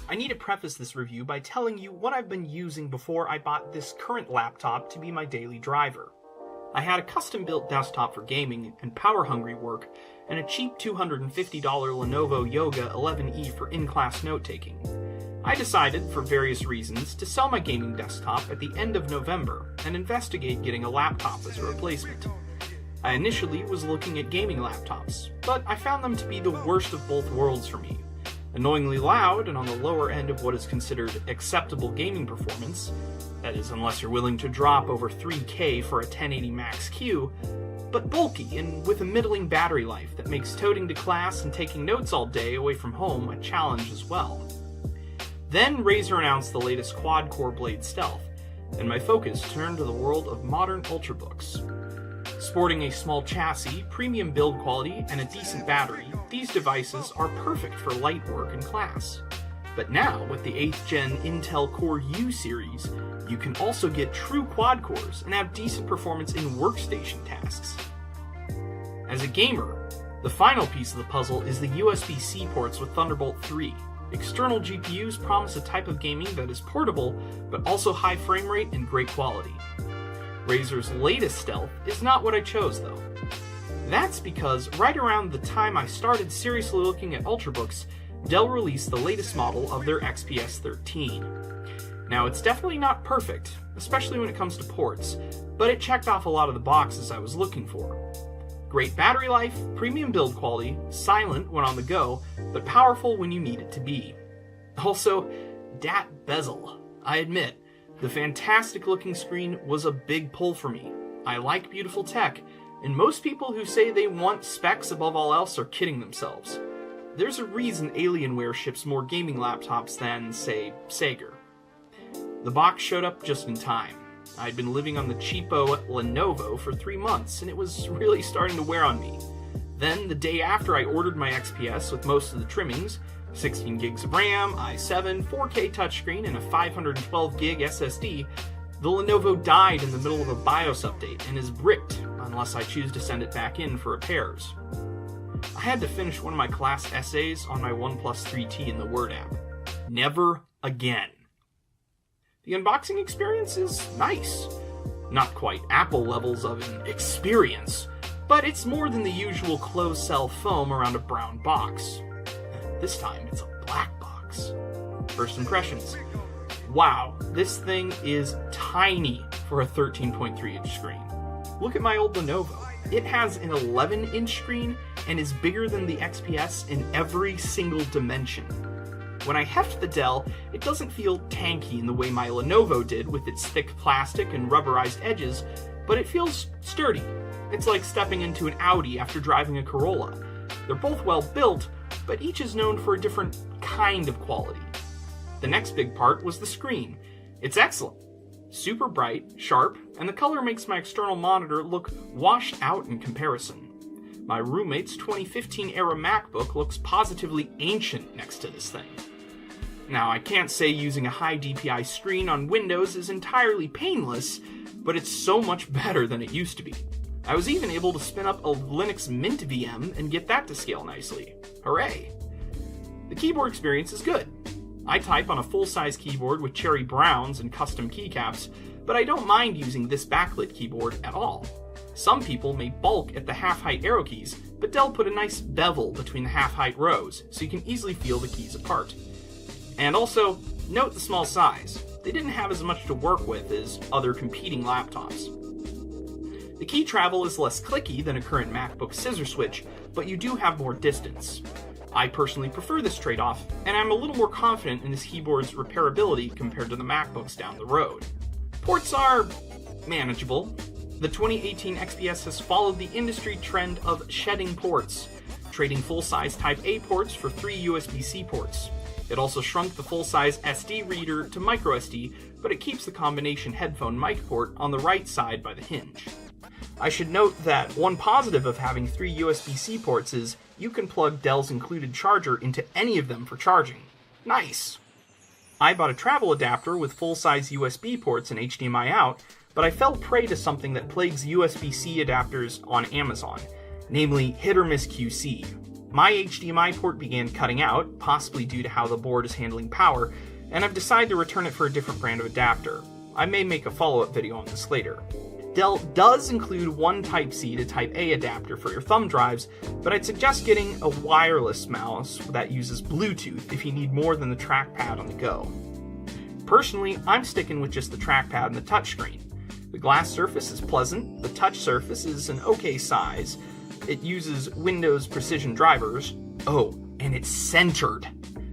I need to preface this review by telling you what I've been using before I bought this current laptop to be my daily driver. I had a custom-built desktop for gaming and power-hungry work, and a cheap $250 Lenovo Yoga 11E for in-class note-taking. I decided, for various reasons, to sell my gaming desktop at the end of November and investigate getting a laptop as a replacement. I initially was looking at gaming laptops, but I found them to be the worst of both worlds for me. Annoyingly loud and on the lower end of what is considered acceptable gaming performance, that is unless you're willing to drop over 3K for a 1080 Max Q, but bulky and with a middling battery life that makes toting to class and taking notes all day away from home a challenge as well. Then Razer announced the latest quad-core Blade Stealth, and my focus turned to the world of modern Ultrabooks. Sporting a small chassis, premium build quality, and a decent battery, these devices are perfect for light work and class. But now, with the 8th gen Intel Core U series, you can also get true quad cores and have decent performance in workstation tasks. As a gamer, the final piece of the puzzle is the USB-C ports with Thunderbolt 3. External GPUs promise a type of gaming that is portable, but also high frame rate and great quality. Razer's latest Stealth is not what I chose, though. That's because right around the time I started seriously looking at Ultrabooks, Dell released the latest model of their XPS 13. Now, it's definitely not perfect, especially when it comes to ports, but it checked off a lot of the boxes I was looking for. Great battery life, premium build quality, silent when on the go, but powerful when you need it to be. Also, dat bezel. I admit, the fantastic looking screen was a big pull for me. I like beautiful tech, and most people who say they want specs above all else are kidding themselves. There's a reason Alienware ships more gaming laptops than, say, Sega. The box showed up just in time. I'd been living on the cheapo Lenovo for 3 months, and it was really starting to wear on me. Then, the day after I ordered my XPS with most of the trimmings, 16 gigs of RAM, i7, 4K touchscreen, and a 512 gig SSD, the Lenovo died in the middle of a BIOS update and is bricked unless I choose to send it back in for repairs. I had to finish one of my class essays on my OnePlus 3T in the Word app. Never again. The unboxing experience is nice. Not quite Apple levels of an experience, but it's more than the usual closed-cell foam around a brown box. This time, it's a black box. First impressions. Wow, this thing is tiny for a 13.3-inch screen. Look at my old Lenovo. It has an 11-inch screen and is bigger than the XPS in every single dimension. When I heft the Dell, it doesn't feel tanky in the way my Lenovo did with its thick plastic and rubberized edges, but it feels sturdy. It's like stepping into an Audi after driving a Corolla. They're both well built, but each is known for a different kind of quality. The next big part was the screen. It's excellent. Super bright, sharp, and the color makes my external monitor look washed out in comparison. My roommate's 2015-era MacBook looks positively ancient next to this thing. Now, I can't say using a high DPI screen on Windows is entirely painless, but it's so much better than it used to be. I was even able to spin up a Linux Mint VM and get that to scale nicely. Hooray! The keyboard experience is good. I type on a full-size keyboard with cherry browns and custom keycaps, but I don't mind using this backlit keyboard at all. Some people may balk at the half-height arrow keys, but Dell put a nice bevel between the half-height rows, so you can easily feel the keys apart. And also, note the small size. They didn't have as much to work with as other competing laptops. The key travel is less clicky than a current MacBook scissor switch, but you do have more distance. I personally prefer this trade-off, and I'm a little more confident in this keyboard's repairability compared to the MacBooks down the road. Ports are manageable. The 2018 XPS has followed the industry trend of shedding ports, trading full-size Type A ports for 3 USB-C ports. It also shrunk the full-size SD reader to microSD, but it keeps the combination headphone mic port on the right side by the hinge. I should note that one positive of having 3 USB-C ports is you can plug Dell's included charger into any of them for charging. Nice! I bought a travel adapter with full-size USB ports and HDMI out, but I fell prey to something that plagues USB-C adapters on Amazon, namely hit or miss QC. my HDMI port began cutting out, possibly due to how the board is handling power, and I've decided to return it for a different brand of adapter. I may make a follow-up video on this later. Dell does include one Type-C to Type-A adapter for your thumb drives, but I'd suggest getting a wireless mouse that uses Bluetooth if you need more than the trackpad on the go. Personally, I'm sticking with just the trackpad and the touchscreen. The glass surface is pleasant, the touch surface is an okay size, it uses Windows Precision drivers, oh, and it's centered.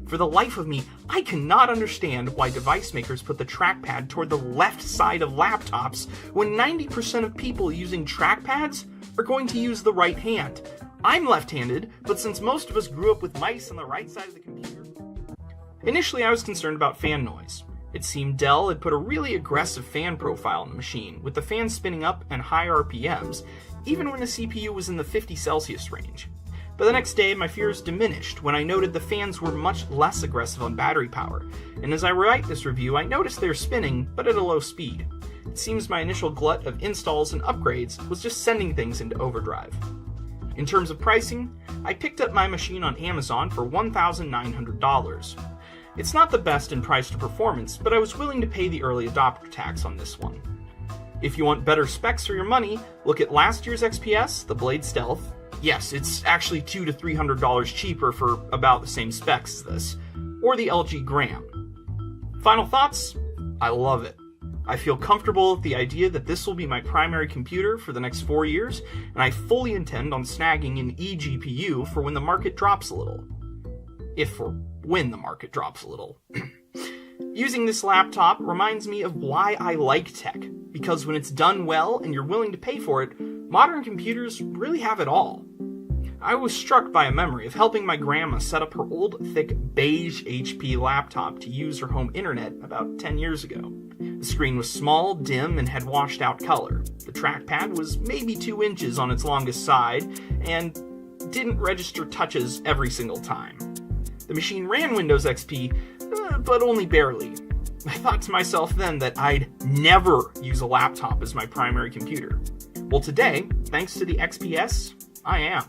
For the life of me, I cannot understand why device makers put the trackpad toward the left side of laptops when 90% of people using trackpads are going to use the right hand. I'm left-handed, but since most of us grew up with mice on the right side of the computer... Initially, I was concerned about fan noise. It seemed Dell had put a really aggressive fan profile on the machine, with the fan spinning up and high RPMs, even when the CPU was in the 50 Celsius range. But the next day, my fears diminished when I noted the fans were much less aggressive on battery power, and as I write this review, I noticed they're spinning, but at a low speed. It seems my initial glut of installs and upgrades was just sending things into overdrive. In terms of pricing, I picked up my machine on Amazon for $1,900. It's not the best in price to performance, but I was willing to pay the early adopter tax on this one. If you want better specs for your money, look at last year's XPS, the Blade Stealth. Yes, it's actually $200 to $300 cheaper for about the same specs as this, or the LG Gram. Final thoughts? I love it. I feel comfortable with the idea that this will be my primary computer for the next 4 years, and I fully intend on snagging an eGPU for when the market drops a little. If or when the market drops a little. Using this laptop reminds me of why I like tech, because when it's done well and you're willing to pay for it, modern computers really have it all. I was struck by a memory of helping my grandma set up her old, thick, beige HP laptop to use her home internet about 10 years ago. The screen was small, dim, and had washed out color. The trackpad was maybe 2 inches on its longest side, and didn't register touches every single time. The machine ran Windows XP, but only barely. I thought to myself then that I'd never use a laptop as my primary computer. Well, today, thanks to the XPS, I am.